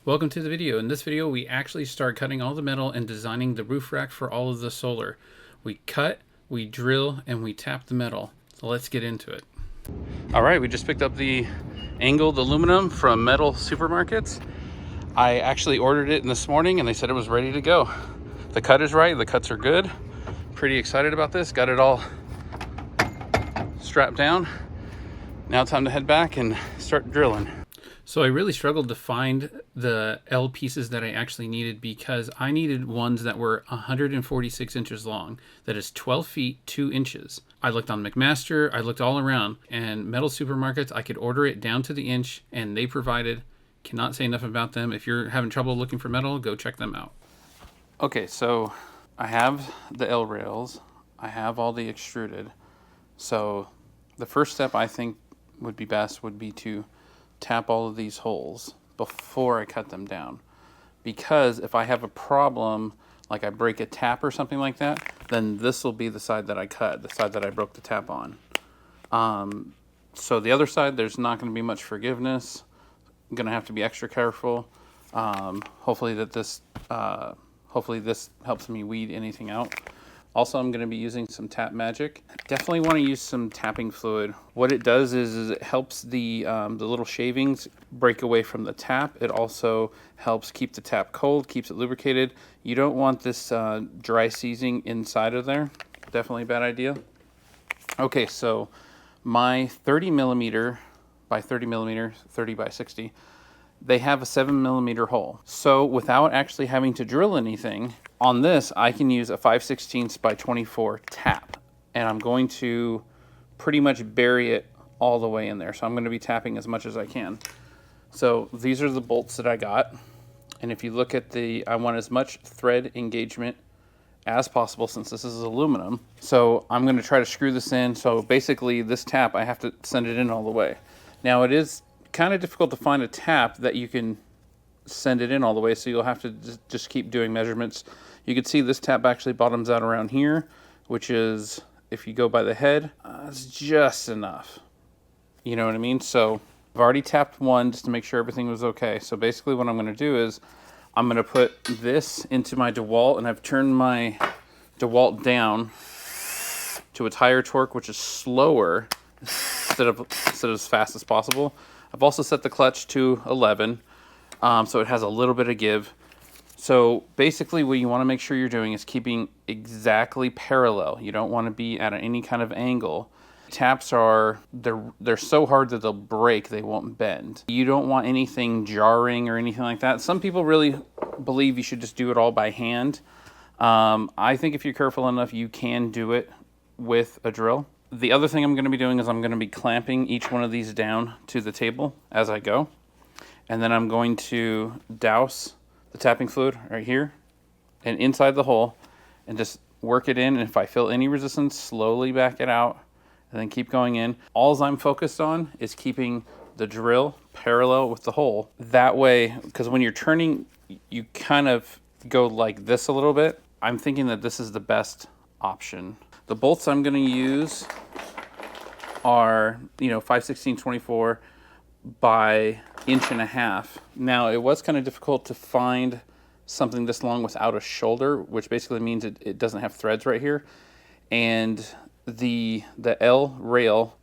Welcome to the video. In this video, we actually start cutting all the metal and designing the roof rack for all of the solar. We cut, we drill, and we tap the metal. So let's get into it. All right, we just picked up the angled aluminum from Metal Supermarkets. I actually ordered it this morning and they said it was ready to go. The cut is right, the cuts are good. Pretty excited about this. Got it all strapped down. Now time to head back and start drilling. So I really struggled to find the L pieces that I actually needed because I needed ones that were 146 inches long. That is 12 feet, 2 inches. I looked on McMaster, I looked all around, and Metal Supermarkets, I could order it down to the inch, and they provided. Cannot say enough about them. If you're having trouble looking for metal, go check them out. Okay, so I have the L rails. I have all the extruded. So the first step I think would be best would be to tap all of these holes before I cut them down, because if I have a problem, like I break a tap or something like that, then this will be the side that I cut, the side that I broke the tap on. So the other side, there's not going to be much forgiveness. I'm going to have to be extra careful. Hopefully this helps me weed anything out. Also, I'm going to be using some Tap Magic. Definitely want to use some tapping fluid. What it does is it helps the little shavings break away from the tap. It also helps keep the tap cold, keeps it lubricated. You don't want this dry seizing inside of there. Definitely a bad idea. Okay, so my 30 millimeter by 30 millimeter, 30 by 60, they have a 7 millimeter hole. So without actually having to drill anything, on this I can use a 5/16 by 24 tap. And I'm going to pretty much bury it all the way in there. So I'm going to be tapping as much as I can. So these are the bolts that I got. And if you look at I want as much thread engagement as possible since this is aluminum. So I'm going to try to screw this in. So basically this tap, I have to send it in all the way. Now it is kind of difficult to find a tap that you can send it in all the way, so you'll have to just keep doing measurements. You can see this tap actually bottoms out around here, which is, if you go by the head, it's just enough. You know what I mean? So I've already tapped one just to make sure everything was okay. So basically what I'm going to do is I'm going to put this into my DeWalt, and I've turned my DeWalt down to its higher torque, which is slower instead of as fast as possible. I've also set the clutch to 11, so it has a little bit of give. So basically what you want to make sure you're doing is keeping exactly parallel. You don't want to be at any kind of angle. Taps they're so hard that they'll break, they won't bend. You don't want anything jarring or anything like that. Some people really believe you should just do it all by hand. I think if you're careful enough, you can do it with a drill. The other thing I'm going to be doing is I'm going to be clamping each one of these down to the table as I go. And then I'm going to douse the tapping fluid right here and inside the hole and just work it in. And if I feel any resistance, slowly back it out and then keep going in. All I'm focused on is keeping the drill parallel with the hole. That way, because when you're turning, you kind of go like this a little bit. I'm thinking that this is the best option. The bolts I'm going to use are, 5/16 24 by 1.5 inches. Now, it was kind of difficult to find something this long without a shoulder, which basically means it doesn't have threads right here. And the L rail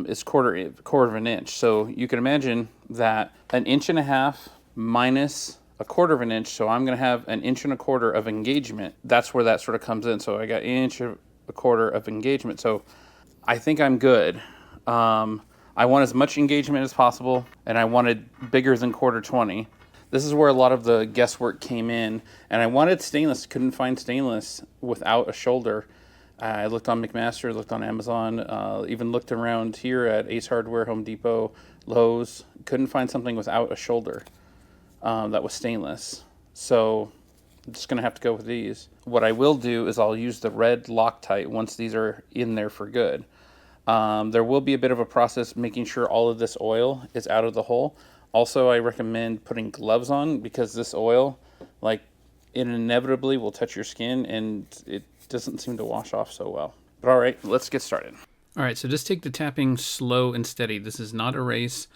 is quarter of an inch. So you can imagine that 1.5 inches minus a quarter of an inch. So I'm going to have 1.25 inches of engagement. That's where that sort of comes in. So I got 1.25 inches of engagement. So I think I'm good. I want as much engagement as possible, and I wanted bigger than 1/4-20. This is where a lot of the guesswork came in, and I wanted stainless, couldn't find stainless without a shoulder. I looked on McMaster, looked on Amazon, even looked around here at Ace Hardware, Home Depot, Lowe's. Couldn't find something without a shoulder that was stainless. So I'm just going to have to go with these. What I will do is I'll use the red Loctite once these are in there for good. There will be a bit of a process making sure all of this oil is out of the hole. Also, I recommend putting gloves on because this oil, it inevitably will touch your skin and it doesn't seem to wash off so well. But all right, let's get started. All right, so just take the tapping slow and steady. This is not a race.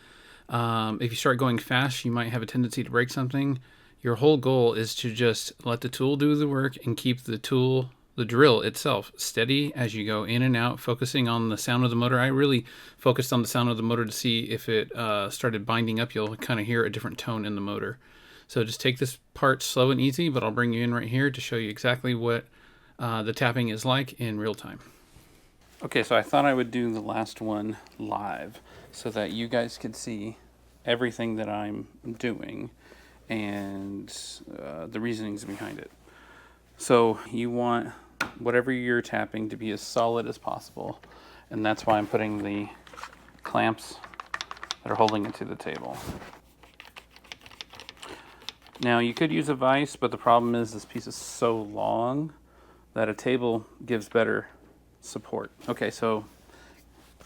If you start going fast, you might have a tendency to break something. Your whole goal is to just let the tool do the work and keep the drill itself steady as you go in and out, focusing on the sound of the motor. I really focused on the sound of the motor to see if it started binding up. You'll kind of hear a different tone in the motor. So just take this part slow and easy, but I'll bring you in right here to show you exactly what the tapping is like in real time. Okay, so I thought I would do the last one live so that you guys could see everything that I'm doing and the reasonings behind it. So you want whatever you're tapping to be as solid as possible, and that's why I'm putting the clamps that are holding it to the table. Now you could use a vise, but the problem is this piece is so long that a table gives better support. Okay, so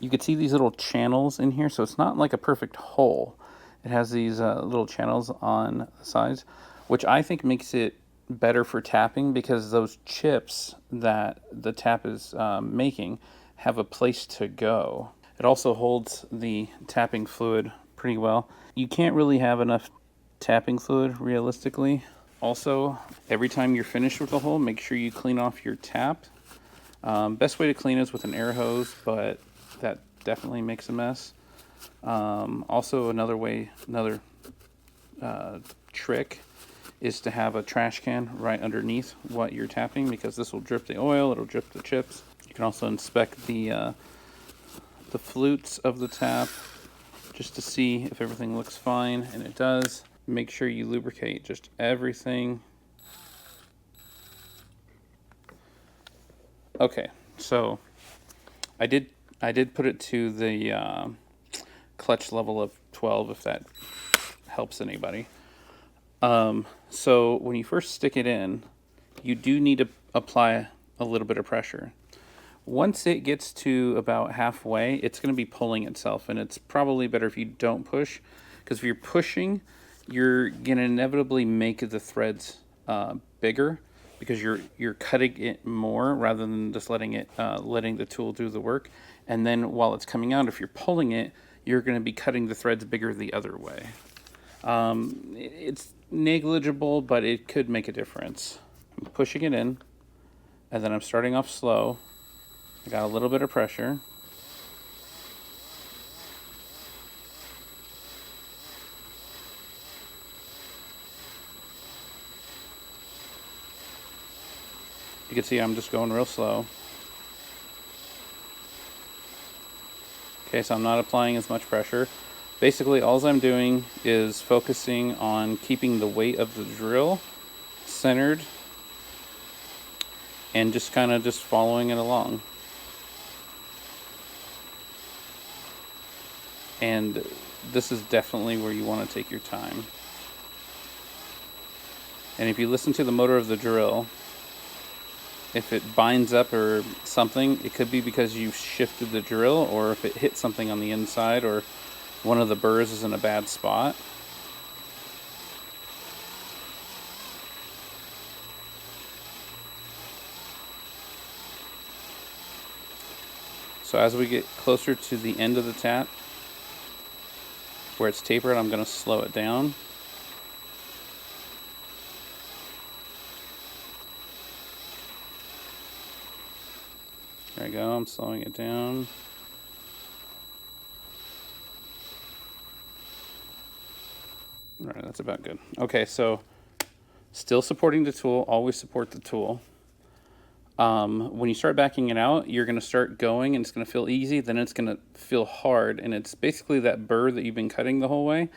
you can see these little channels in here, so it's not like a perfect hole. It has these little channels on the sides, which I think makes it better for tapping because those chips that the tap is making have a place to go. It also holds the tapping fluid pretty well. You can't really have enough tapping fluid realistically. Also, every time you're finished with the hole, make sure you clean off your tap. Best way to clean is with an air hose, but that definitely makes a mess. Also, another trick is to have a trash can right underneath what you're tapping, because this will drip the oil, it'll drip the chips. You can also inspect the flutes of the tap just to see if everything looks fine, and it does. Make sure you lubricate just everything. Okay, so I did put it to the clutch level of 12, if that helps anybody. So when you first stick it in, you do need to apply a little bit of pressure. Once it gets to about halfway, it's going to be pulling itself, and it's probably better if you don't push, because if you're pushing, you're going to inevitably make the threads bigger, because you're cutting it more rather than just letting the tool do the work. And then while it's coming out, if you're pulling it, you're going to be cutting the threads bigger the other way. It's negligible, but it could make a difference. I'm pushing it in, and then I'm starting off slow. I got a little bit of pressure. You can see I'm just going real slow. Okay, so I'm not applying as much pressure. Basically, all I'm doing is focusing on keeping the weight of the drill centered and just kind of following it along. And this is definitely where you want to take your time. And if you listen to the motor of the drill, if it binds up or something, it could be because you shifted the drill, or if it hit something on the inside, or one of the burrs is in a bad spot. So as we get closer to the end of the tap, where it's tapered, I'm going to slow it down. There we go, I'm slowing it down. Alright, that's about good. Okay, so still supporting the tool, always support the tool. When you start backing it out, you're going to start going and it's going to feel easy, then it's going to feel hard, and it's basically that burr that you've been cutting the whole way.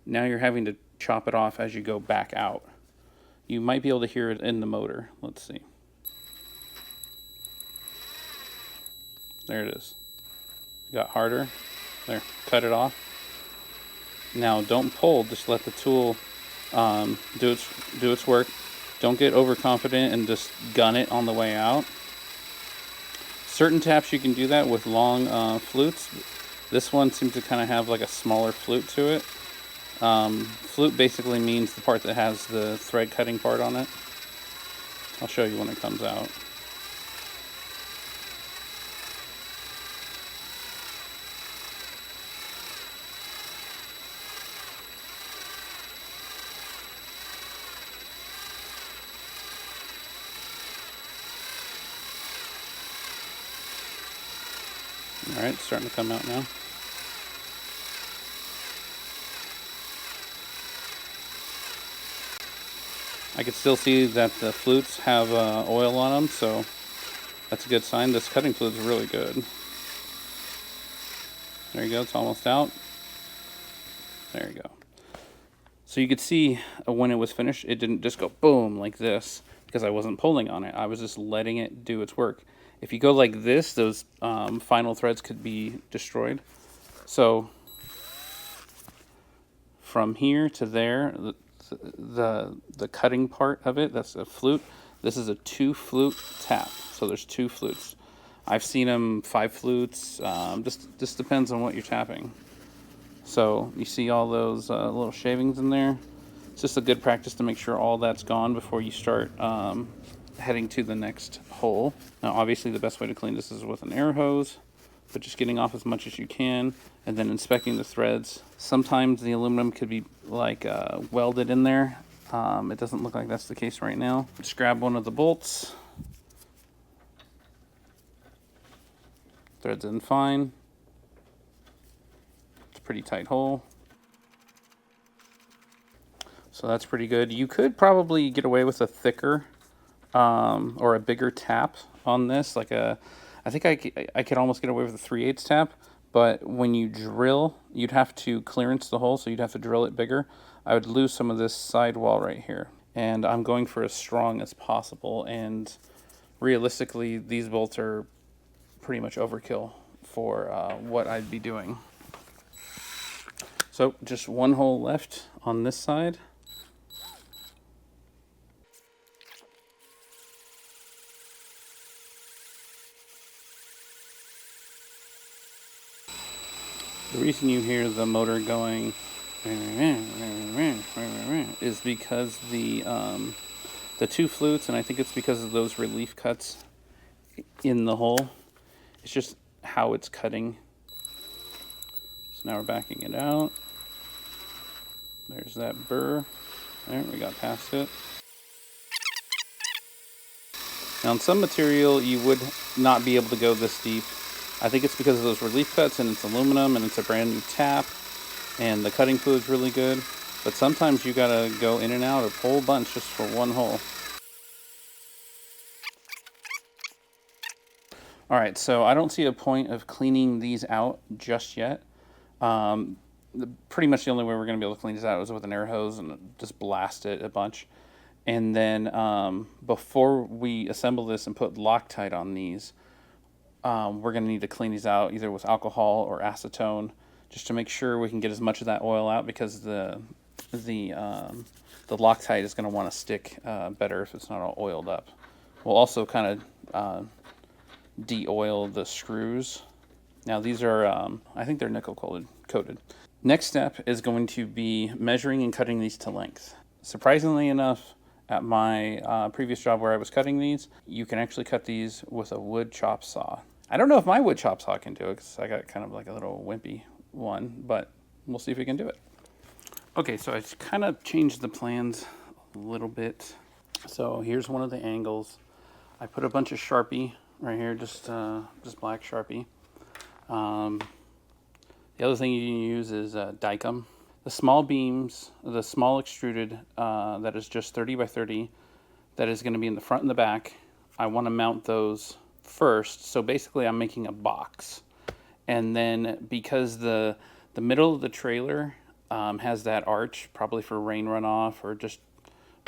Now you're having to chop it off as you go back out. You might be able to hear it in the motor. Let's see. There it is. It got harder. There, cut it off. Now don't pull, just let the tool do its work. Don't get overconfident and just gun it on the way out. Certain taps you can do that with long flutes. This one seems to kind of have like a smaller flute to it. Flute basically means the part that has the thread cutting part on it. I'll show you when it comes out. All right, it's starting to come out now. I can still see that the flutes have oil on them, so that's a good sign. This cutting fluid is really good. There you go, it's almost out. There you go. So you could see when it was finished, it didn't just go boom like this because I wasn't pulling on it. I was just letting it do its work. If you go like this, those final threads could be destroyed. So from here to there, the cutting part of it, that's a flute. This is a 2-flute tap. So there's 2 flutes. I've seen them 5 flutes. Just depends on what you're tapping. So you see all those little shavings in there. It's just a good practice to make sure all that's gone before you start heading to the next hole. Now obviously the best way to clean this is with an air hose, but just getting off as much as you can and then inspecting the threads. Sometimes the aluminum could be like welded in there. It doesn't look like that's the case right now. Just grab one of the bolts. Threads in fine. It's a pretty tight hole. So that's pretty good. You could probably get away with a thicker or a bigger tap on this. I think I could almost get away with a 3/8 tap, but when you drill, you'd have to clearance the hole, so you'd have to drill it bigger. I would lose some of this sidewall right here. And I'm going for as strong as possible, and realistically, these bolts are pretty much overkill for what I'd be doing. So just one hole left on this side. The reason you hear the motor going is because the 2 flutes, and I think it's because of those relief cuts in the hole. It's just how it's cutting. So now we're backing it out. There's that burr. There, we got past it. Now on some material you would not be able to go this deep. I think it's because of those relief cuts, and it's aluminum, and it's a brand new tap, and the cutting fluid's really good. But sometimes you gotta go in and out a whole bunch just for one hole. All right, so I don't see a point of cleaning these out just yet. Pretty much the only way we're gonna be able to clean these out is with an air hose and just blast it a bunch. And then before we assemble this and put Loctite on these, we're going to need to clean these out either with alcohol or acetone, just to make sure we can get as much of that oil out, because the Loctite is going to want to stick better if it's not all oiled up. We'll also kind of de-oil the screws. Now these are, I think they're nickel coated. Next step is going to be measuring and cutting these to length. Surprisingly enough, at my previous job where I was cutting these, you can actually cut these with a wood chop saw. I don't know if my wood chop saw can do it, because I got kind of like a little wimpy one, but we'll see if we can do it. Okay, so I kind of changed the plans a little bit. So here's one of the angles. I put a bunch of Sharpie right here, just black Sharpie. The other thing you can use is Dicom. The small beams, the small extruded that is just 30 by 30, that is going to be in the front and the back. I want to mount those first. So basically I'm making a box. And then because the middle of the trailer has that arch, probably for rain runoff or just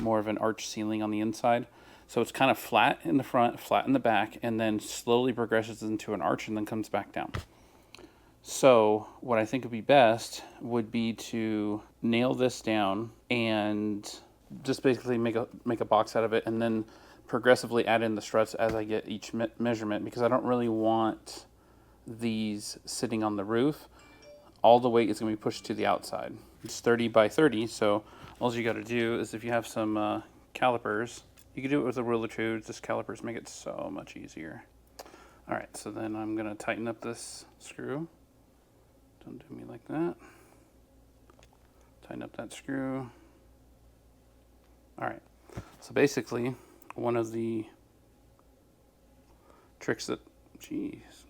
more of an arch ceiling on the inside. So it's kind of flat in the front, flat in the back, and then slowly progresses into an arch and then comes back down. So what I think would be best would be to nail this down and just basically make a box out of it, and then progressively add in the struts as I get each measurement, because I don't really want these sitting on the roof. All the weight is going to be pushed to the outside. It's 30 by 30, so all you got to do is, if you have some calipers, you can do it with a ruler too. Just calipers make it so much easier. All right, so then I'm going to tighten up this screw. Don't do me like that. Tighten up that screw. All right, so basically one of the tricks that, geez,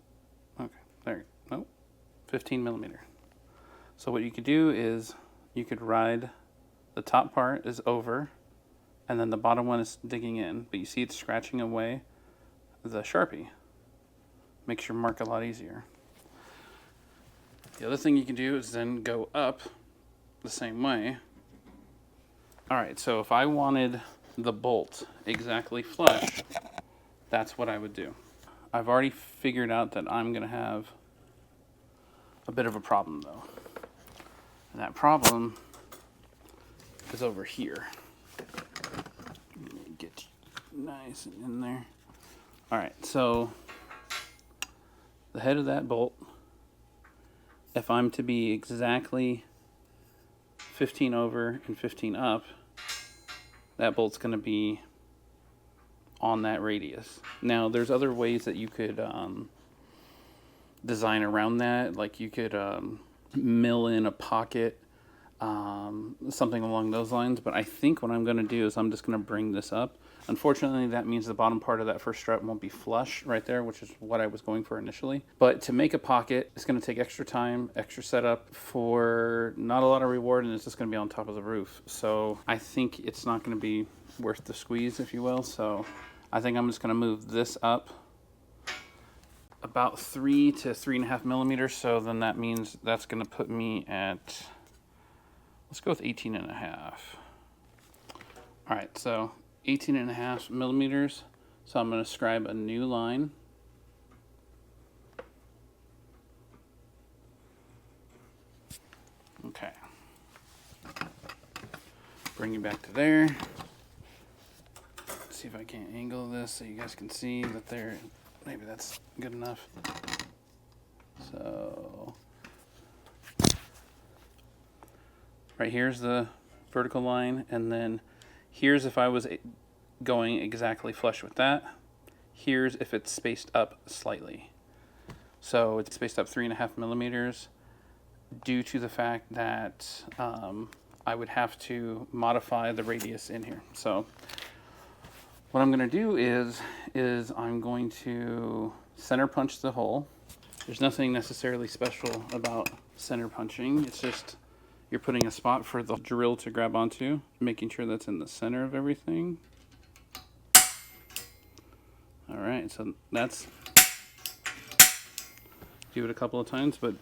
okay, there, no, 15 millimeter. So what you could do is you could ride, the top part is over, and then the bottom one is digging in, but you see it's scratching away the Sharpie. Makes your mark a lot easier. The other thing you can do is then go up the same way. All right, so if I wanted the bolt exactly flush, that's what I would do. I've already figured out that I'm gonna have a bit of a problem though. And that problem is over here. Let me get nice and in there. All right, so the head of that bolt, if I'm to be exactly 15 over and 15 up, that bolt's gonna be on that radius. Now, there's other ways that you could design around that. Like you could mill in a pocket, something along those lines. But I think what I'm going to do is I'm just going to bring this up. Unfortunately, that means the bottom part of that first strut won't be flush right there, which is what I was going for initially. But to make a pocket, it's going to take extra time, extra setup for not a lot of reward, and it's just going to be on top of the roof. So I think it's not going to be worth the squeeze, if you will. So I think I'm just going to move this up about 3 to 3.5 millimeters. So then that means that's going to put me at, let's go with 18.5. All right, so 18.5 millimeters. So I'm going to scribe a new line. Okay. Bring you back to there. Let's see if I can't angle this so you guys can see that there. Maybe that's good enough. So right here's the vertical line, and then here's if I was going exactly flush with that. Here's if it's spaced up slightly. So it's spaced up 3.5 millimeters due to the fact that I would have to modify the radius in here. So what I'm going to do is I'm going to center punch the hole. There's nothing necessarily special about center punching. It's just you're putting a spot for the drill to grab onto, making sure that's in the center of everything. All right, so that's, do it a couple of times, but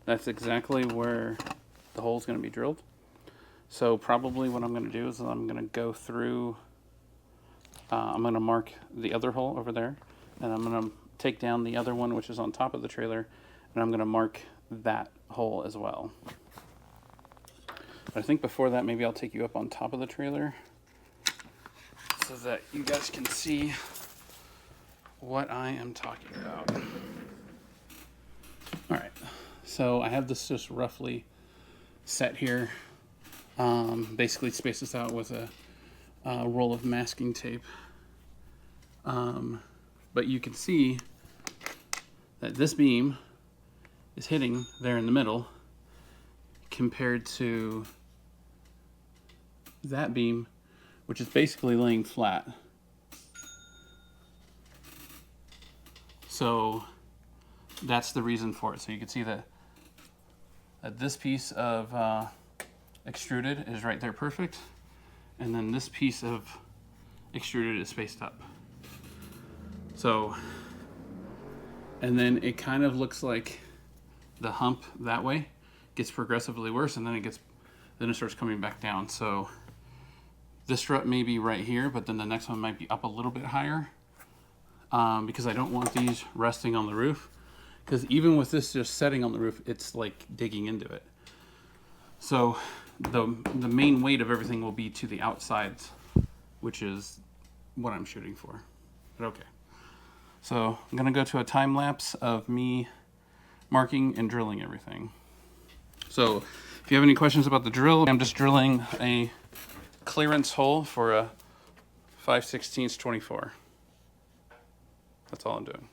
that's exactly where the hole is going to be drilled. So probably what I'm going to do is I'm going to go through, I'm going to mark the other hole over there, and I'm going to take down the other one, which is on top of the trailer, and I'm going to mark that hole as well. But I think before that, maybe I'll take you up on top of the trailer so that you guys can see what I am talking about. All right, so I have this just roughly set here. Basically space this out with a roll of masking tape. But you can see that this beam is hitting there in the middle compared to that beam, which is basically laying flat. So that's the reason for it. So you can see that this piece of extruded is right there perfect, and then this piece of extruded is spaced up. So, and then it kind of looks like the hump that way gets progressively worse, and then it starts coming back down. So this strut may be right here, but then the next one might be up a little bit higher, because I don't want these resting on the roof, because even with this just setting on the roof, it's like digging into it. So the main weight of everything will be to the outsides, which is what I'm shooting for. But okay. So I'm gonna go to a time lapse of me marking and drilling everything. So if you have any questions about the drill, I'm just drilling a clearance hole for a 5/16 24. That's all I'm doing.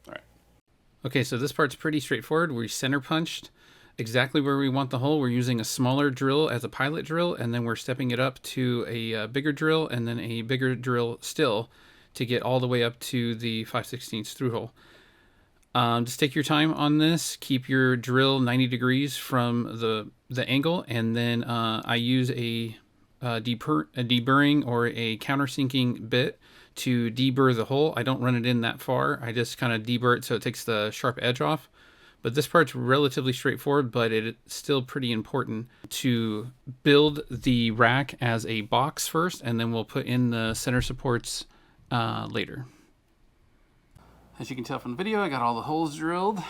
All right. Okay, so this part's pretty straightforward. We center punched exactly where we want the hole. We're using a smaller drill as a pilot drill, and then we're stepping it up to a bigger drill, and then a bigger drill still to get all the way up to the 5/16 through hole. Just take your time on this. Keep your drill 90 degrees from the angle, and then I use a deburring or a countersinking bit to deburr the hole. I don't run it in that far. I just kind of deburr it so it takes the sharp edge off. But this part's relatively straightforward, but it's still pretty important to build the rack as a box first, and then we'll put in the center supports later. As you can tell from the video, I got all the holes drilled.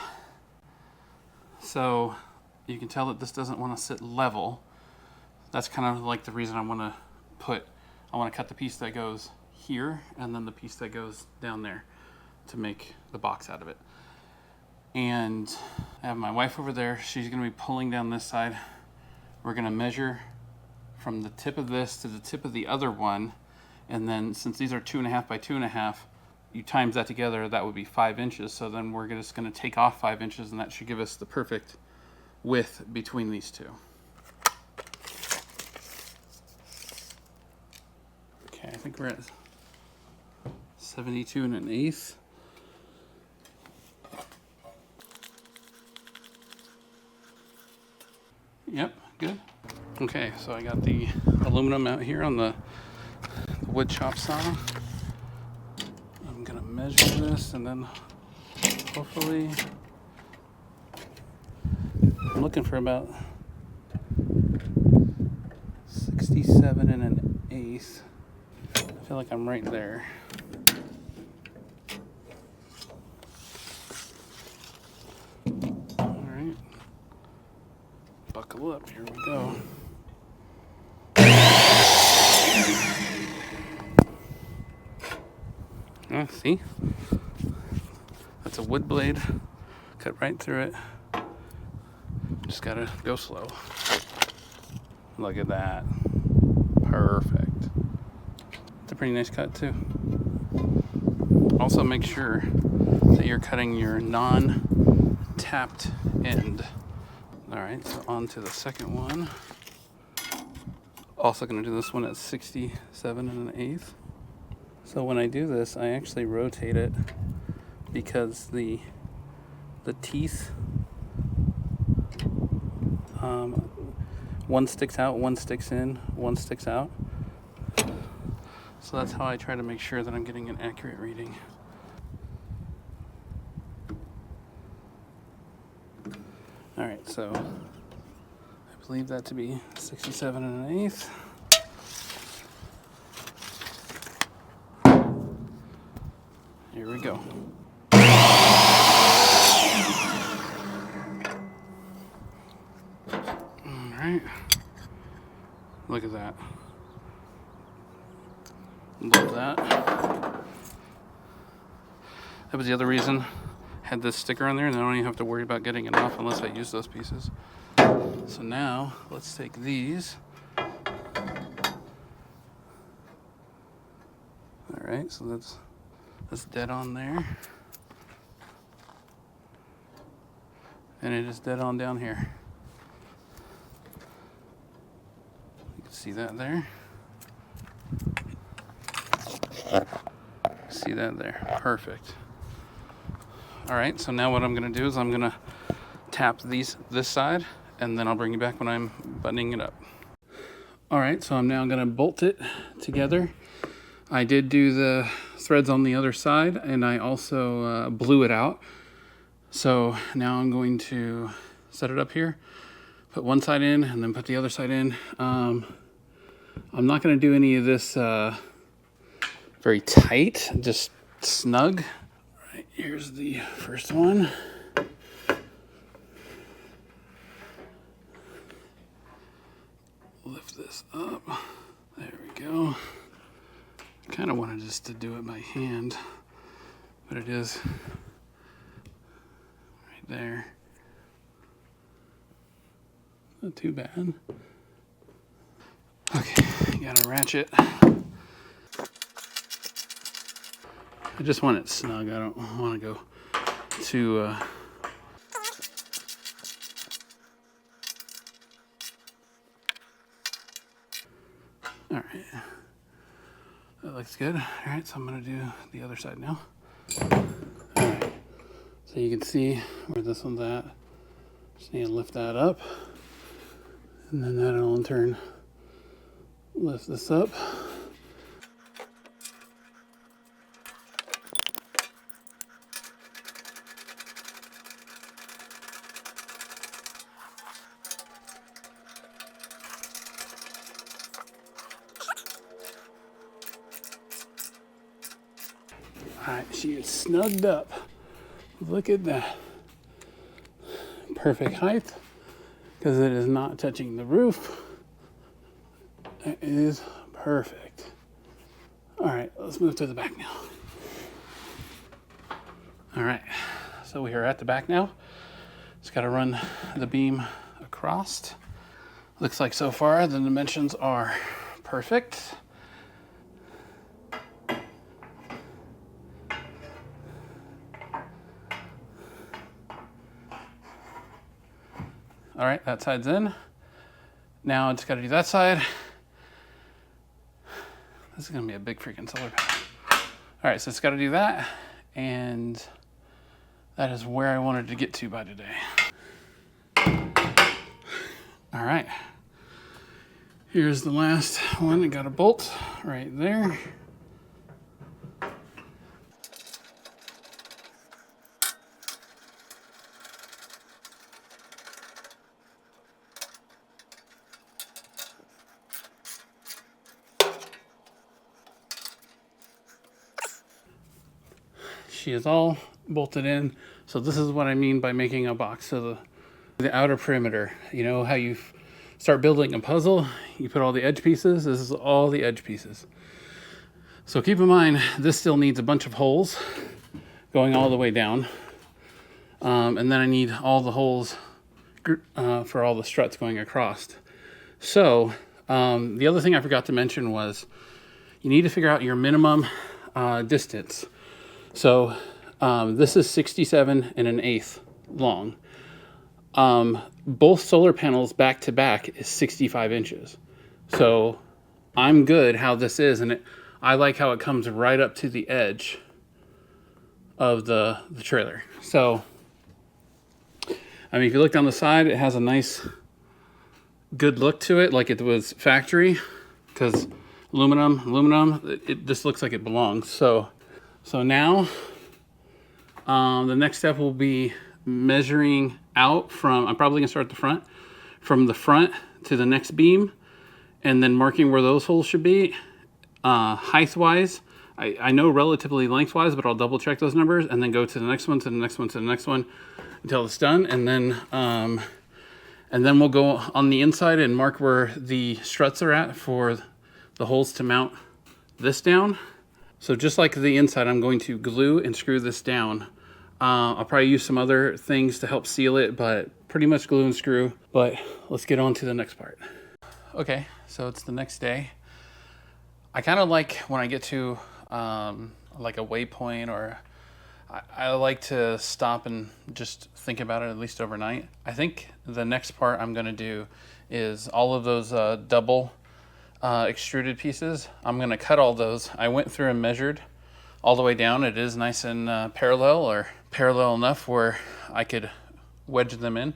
So you can tell that this doesn't want to sit level. That's kind of like the reason I want to cut the piece that goes here and then the piece that goes down there to make the box out of it. And I have my wife over there. She's going to be pulling down this side. We're going to measure from the tip of this to the tip of the other one. And then since these are 2.5 by 2.5, you times that together, that would be 5 inches. So then we're just going to take off 5 inches, and that should give us the perfect width between these two. Okay, I think we're at 72 1/8. Yep, good. Okay, so I got the aluminum out here on the wood chop saw. I'm gonna measure this, and then hopefully I'm looking for about 67 1/8. I feel like I'm right there. All right, buckle up, here we go. See? That's a wood blade. Cut right through it. Just gotta go slow. Look at that. Perfect. It's a pretty nice cut too. Also make sure that you're cutting your non-tapped end. Alright, so on to the second one. Also gonna do this one at 67 1/8. So when I do this, I actually rotate it because the teeth, one sticks out, one sticks in, one sticks out. So that's how I try to make sure that I'm getting an accurate reading. All right, so I believe that to be 67 1/8. Here we go. All right. Look at that. Love that. That was the other reason I had this sticker on there, and I don't even have to worry about getting it off unless I use those pieces. So now let's take these. All right, so that's dead on there. And it is dead on down here. You can see that there. See that there. Perfect. All right, so now what I'm gonna do is I'm gonna tap this side, and then I'll bring you back when I'm buttoning it up. All right, so I'm now gonna bolt it together. I did do the threads on the other side, and I also blew it out. So now I'm going to set it up here, put one side in, and then put the other side in. I'm not going to do any of this very tight, just snug. All right, here's the first one. Lift this up. There we go. I kind of wanted just to do it by hand, but it is right there. Not too bad. Okay, you got a ratchet. I just want it snug. I don't want to go too all right. That looks good. All right, so I'm gonna do the other side now. All right, So you can see where this one's at. Just need to lift that up. And then that'll in turn lift this up. Alright, she is snugged up. Look at that. Perfect height, because it is not touching the roof. It is perfect. Alright, let's move to the back now. Alright, so we are at the back now. Just got to run the beam across. Looks like so far the dimensions are perfect. All right, that side's in. Now I just got to do that side. This is going to be a big freaking solar panel. All right, so it's got to do that. And that is where I wanted to get to by today. All right. Here's the last one. I got a bolt right there. She is all bolted in. So this is what I mean by making a box. So the outer perimeter, you know how you start building a puzzle, you put all the edge pieces. This is all the edge pieces. So keep in mind, this still needs a bunch of holes going all the way down. And then I need all the holes for all the struts going across. So the other thing I forgot to mention was you need to figure out your minimum distance. So this is 67 and an eighth long. Both solar panels back to back is 65 inches. So I'm good how this is, and I like how it comes right up to the edge of the trailer. So, I mean, if you look down the side, it has a nice, good look to it, like it was factory, because aluminum, it just looks like it belongs. So now, the next step will be measuring out from, I'm probably gonna start at the front, from the front to the next beam, and then marking where those holes should be. Height-wise, I know relatively lengthwise, but I'll double check those numbers, and then go to the next one, to the next one, to the next one, until it's done, and then we'll go on the inside and mark where the struts are at for the holes to mount this down. So just like the inside, I'm going to glue and screw this down. I'll probably use some other things to help seal it, but pretty much glue and screw. But let's get on to the next part. Okay, so it's the next day. I kind of like when I get to like a waypoint, or I like to stop and just think about it at least overnight. I think the next part I'm going to do is all of those double extruded pieces. I'm going to cut all those. I went through and measured all the way down. It is nice and parallel, or parallel enough where I could wedge them in.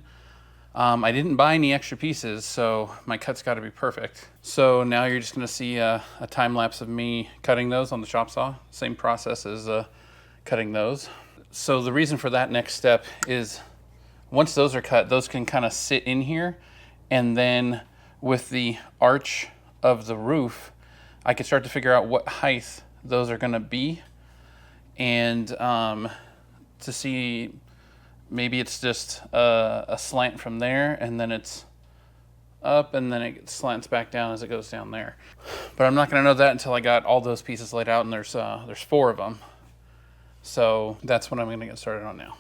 I didn't buy any extra pieces, so my cut's got to be perfect. So now you're just going to see a time lapse of me cutting those on the chop saw. Same process as cutting those. So the reason for that next step is once those are cut, those can kind of sit in here, and then with the arch of the roof, I can start to figure out what height those are going to be, and to see maybe it's just a slant from there, and then it's up, and then it slants back down as it goes down there. But I'm not going to know that until I got all those pieces laid out, and there's 4 of them. So that's what I'm going to get started on now.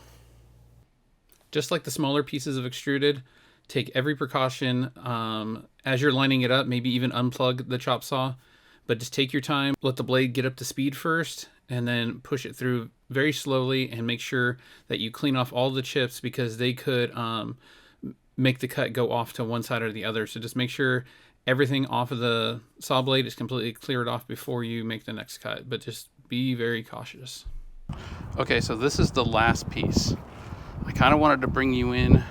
Just like the smaller pieces of extruded, take every precaution as you're lining it up. Maybe even unplug the chop saw, but just take your time. Let the blade get up to speed first, and then push it through very slowly, and make sure that you clean off all the chips, because they could make the cut go off to one side or the other. So just make sure everything off of the saw blade is completely cleared off before you make the next cut, but just be very cautious. Okay, so this is the last piece. I kind of wanted to bring you in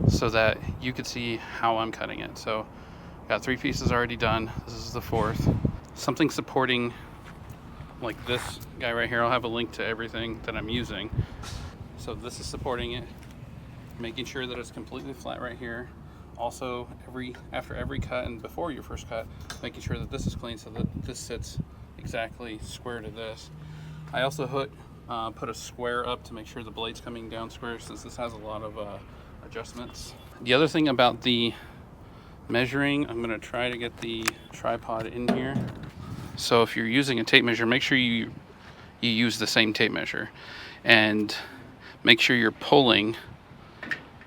so that you could see how I'm cutting it. So got 3 pieces already done. This is the 4th. Something supporting like this guy right here. I'll have a link to everything that I'm using. So this is supporting it, making sure that it's completely flat right here. Also, after every cut and before your first cut, making sure that this is clean so that this sits exactly square to this. I also put a square up to make sure the blade's coming down square, since this has a lot of adjustments. The other thing about the measuring, I'm going to try to get the tripod in here. So if you're using a tape measure, make sure you use the same tape measure, and make sure you're pulling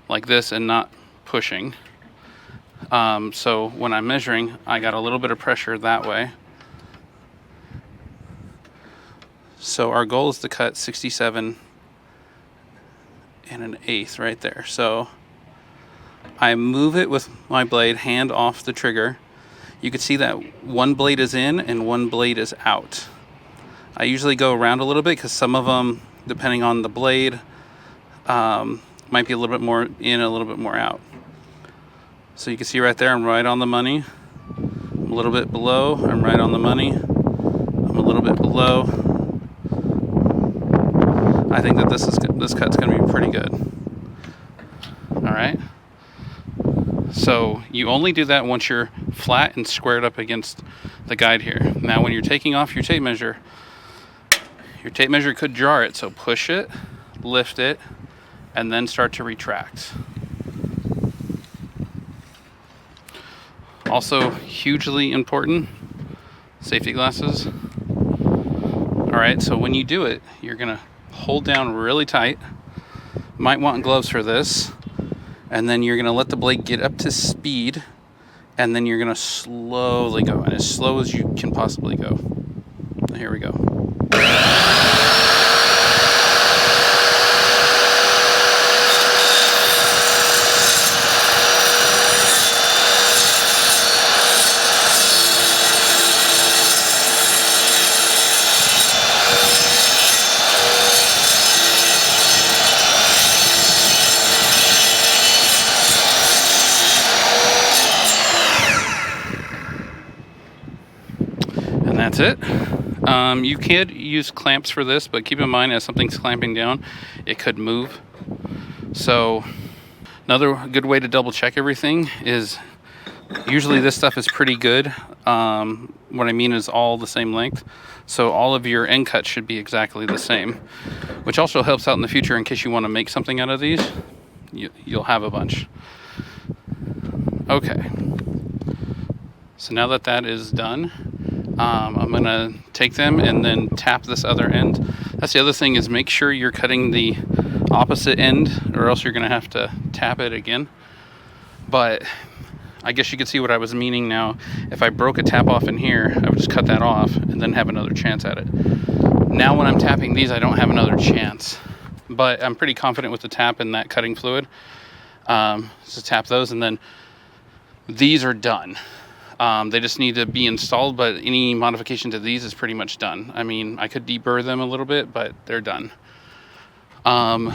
like this and not pushing. So when I'm measuring, I got a little bit of pressure that way. So our goal is to cut 67 1/8 right there. So I move it with my blade, hand off the trigger. You can see that one blade is in and one blade is out. I usually go around a little bit because some of them, depending on the blade, might be a little bit more in, a little bit more out. So you can see right there, I'm right on the money. I'm a little bit below, I'm right on the money. I'm a little bit below. I think that this cut's gonna be pretty good. All right. So you only do that once you're flat and squared up against the guide here. Now when you're taking off your tape measure could jar it, so push it, lift it, and then start to retract. Also, hugely important, safety glasses. All right, so when you do it, you're gonna hold down really tight. Might want gloves for this. And then you're gonna let the blade get up to speed, and then you're gonna slowly go, and as slow as you can possibly go. Here we go. That's it. You could use clamps for this, but keep in mind, as something's clamping down, it could move. So another good way to double check everything is, usually this stuff is pretty good. What I mean is all the same length. So all of your end cuts should be exactly the same, which also helps out in the future in case you want to make something out of these. You'll have a bunch. Okay. So now that that is done, I'm gonna take them and then tap this other end. That's the other thing, is make sure you're cutting the opposite end, or else you're gonna have to tap it again. But I guess you could see what I was meaning now. If I broke a tap off in here, I would just cut that off and then have another chance at it. Now when I'm tapping these, I don't have another chance, but I'm pretty confident with the tap and that cutting fluid. So tap those, and then these are done. They just need to be installed, but any modification to these is pretty much done. I mean, I could deburr them a little bit, but they're done. But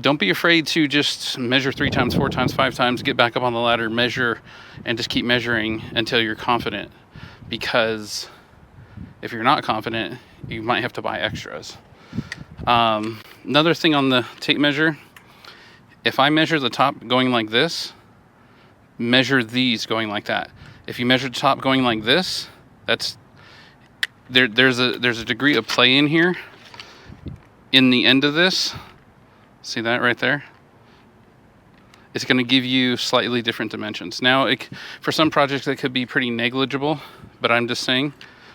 don't be afraid to just measure 3 times, 4 times, 5 times, get back up on the ladder, measure, and just keep measuring until you're confident. Because if you're not confident, you might have to buy extras. Another thing on the tape measure, if I measure the top going like this, measure these going like that. If you measure the top going like this, that's there's a degree of play in here in the end of this. See that right there? It's going to give you slightly different dimensions. Now, for some projects that could be pretty negligible, but I'm just saying,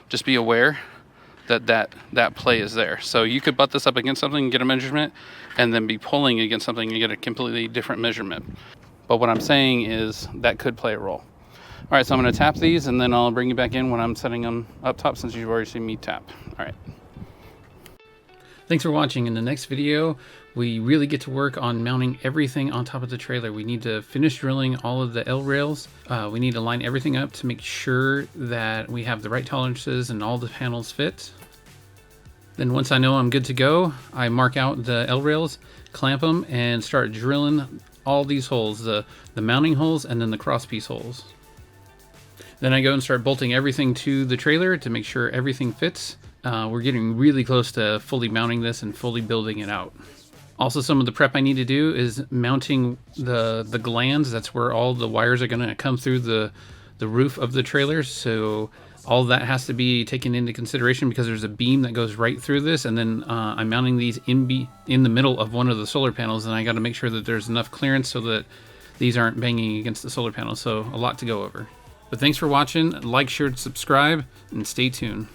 just be aware that play is there. So you could butt this up against something and get a measurement, and then be pulling against something and get a completely different measurement. But what I'm saying is that could play a role. All right, so I'm going to tap these, and then I'll bring you back in when I'm setting them up top, since you've already seen me tap. All right. Thanks for watching. In the next video, we really get to work on mounting everything on top of the trailer. We need to finish drilling all of the L rails. We need to line everything up to make sure that we have the right tolerances and all the panels fit. Then once I know I'm good to go, I mark out the L rails, clamp them, and start drilling all these holes, the mounting holes and then the crosspiece holes. Then I go and start bolting everything to the trailer to make sure everything fits. We're getting really close to fully mounting this and fully building it out. Also, some of the prep I need to do is mounting the glands. That's where all the wires are going to come through the roof of the trailer. So all that has to be taken into consideration because there's a beam that goes right through this, and then I'm mounting these in the middle of one of the solar panels, and I got to make sure that there's enough clearance so that these aren't banging against the solar panel. So a lot to go over. But thanks for watching. Like, share, subscribe, and stay tuned.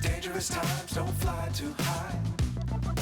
Dangerous times, don't fly too high.